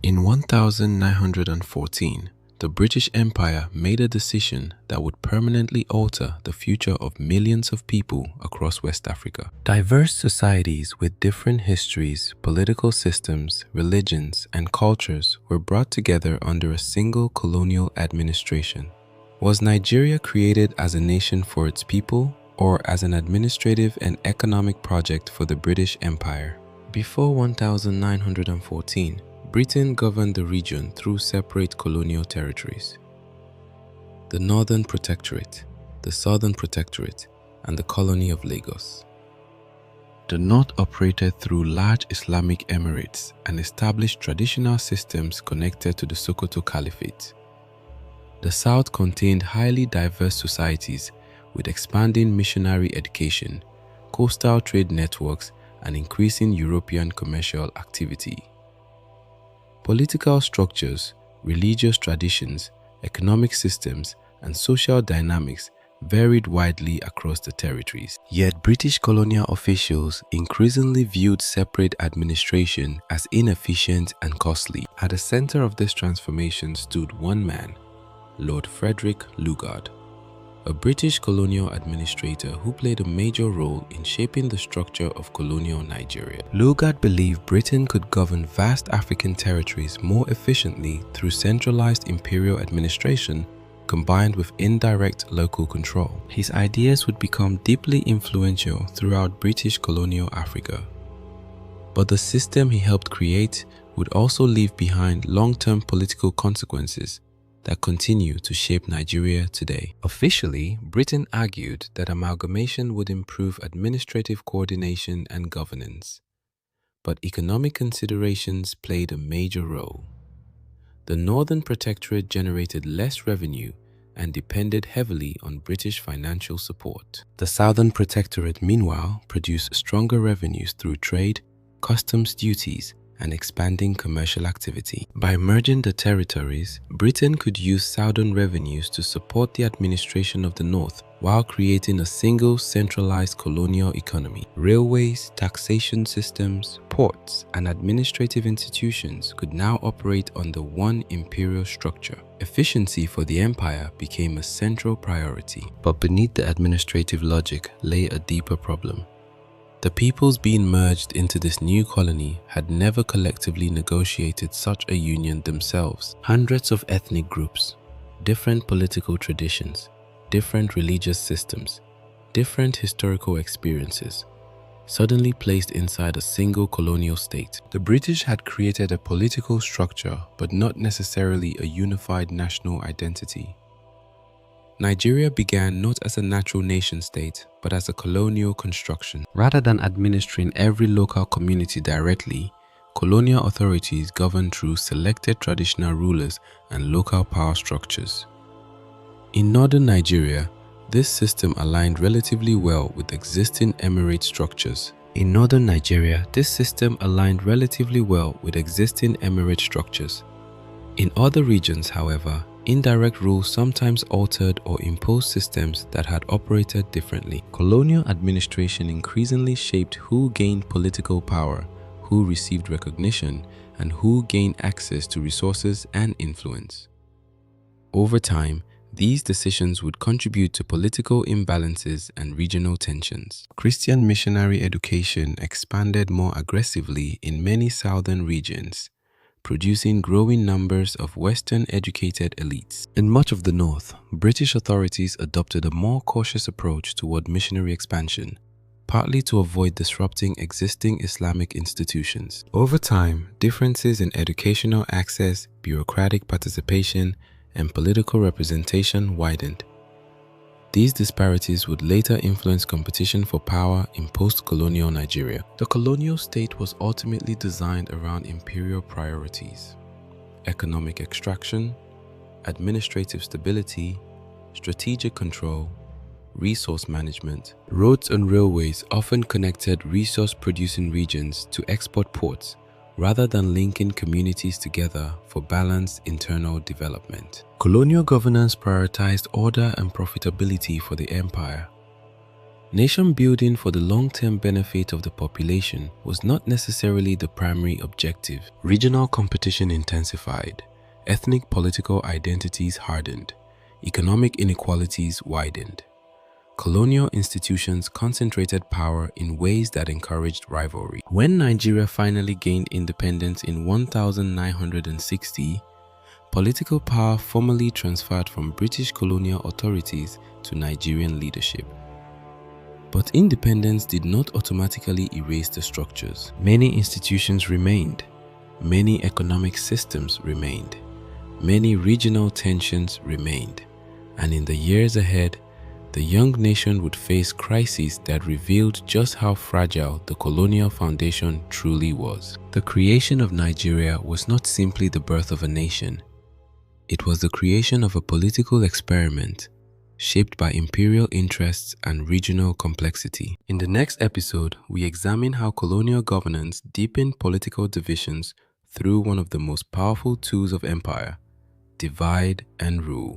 In 1914, the British Empire made a decision that would permanently alter the future of millions of people across West Africa. Diverse societies with different histories, political systems, religions, and cultures were brought together under a single colonial administration. Was Nigeria created as a nation for its people, or as an administrative and economic project for the British Empire? Before 1914, Britain governed the region through separate colonial territories: the Northern Protectorate, the Southern Protectorate, and the Colony of Lagos. The North operated through large Islamic emirates and established traditional systems connected to the Sokoto Caliphate. The South contained highly diverse societies with expanding missionary education, coastal trade networks, and increasing European commercial activity. Political structures, religious traditions, economic systems, and social dynamics varied widely across the territories. Yet British colonial officials increasingly viewed separate administration as inefficient and costly. At the center of this transformation stood one man, Lord Frederick Lugard, a British colonial administrator who played a major role in shaping the structure of colonial Nigeria. Lugard believed Britain could govern vast African territories more efficiently through centralized imperial administration combined with indirect local control. His ideas would become deeply influential throughout British colonial Africa. But the system he helped create would also leave behind long-term political consequences that continue to shape Nigeria today. Officially, Britain argued that amalgamation would improve administrative coordination and governance, but economic considerations played a major role. The Northern Protectorate generated less revenue and depended heavily on British financial support. The Southern Protectorate, meanwhile, produced stronger revenues through trade, customs duties, and expanding commercial activity. By merging the territories, Britain could use southern revenues to support the administration of the North while creating a single centralized colonial economy. Railways, taxation systems, ports, and administrative institutions could now operate under one imperial structure. Efficiency for the empire became a central priority. But beneath the administrative logic lay a deeper problem. The peoples being merged into this new colony had never collectively negotiated such a union themselves. Hundreds of ethnic groups, different political traditions, different religious systems, different historical experiences, suddenly placed inside a single colonial state. The British had created a political structure, but not necessarily a unified national identity. Nigeria began not as a natural nation-state, but as a colonial construction. Rather than administering every local community directly, colonial authorities governed through selected traditional rulers and local power structures. In northern Nigeria, this system aligned relatively well with existing emirate structures. In other regions, however, indirect rule sometimes altered or imposed systems that had operated differently. Colonial administration increasingly shaped who gained political power, who received recognition, and who gained access to resources and influence. Over time, these decisions would contribute to political imbalances and regional tensions. Christian missionary education expanded more aggressively in many southern regions, producing growing numbers of Western-educated elites. In much of the North, British authorities adopted a more cautious approach toward missionary expansion, partly to avoid disrupting existing Islamic institutions. Over time, differences in educational access, bureaucratic participation, and political representation widened. These disparities would later influence competition for power in post-colonial Nigeria. The colonial state was ultimately designed around imperial priorities: economic extraction, administrative stability, strategic control, resource management. Roads and railways often connected resource-producing regions to export ports, rather than linking communities together for balanced internal development. Colonial governance prioritized order and profitability for the empire. Nation building for the long-term benefit of the population was not necessarily the primary objective. Regional competition intensified, ethnic political identities hardened, economic inequalities widened. Colonial institutions concentrated power in ways that encouraged rivalry. When Nigeria finally gained independence in 1960, political power formally transferred from British colonial authorities to Nigerian leadership. But independence did not automatically erase the structures. Many institutions remained, many economic systems remained, many regional tensions remained, and in the years ahead, the young nation would face crises that revealed just how fragile the colonial foundation truly was. The creation of Nigeria was not simply the birth of a nation. It was the creation of a political experiment shaped by imperial interests and regional complexity. In the next episode, we examine how colonial governance deepened political divisions through one of the most powerful tools of empire: divide and rule.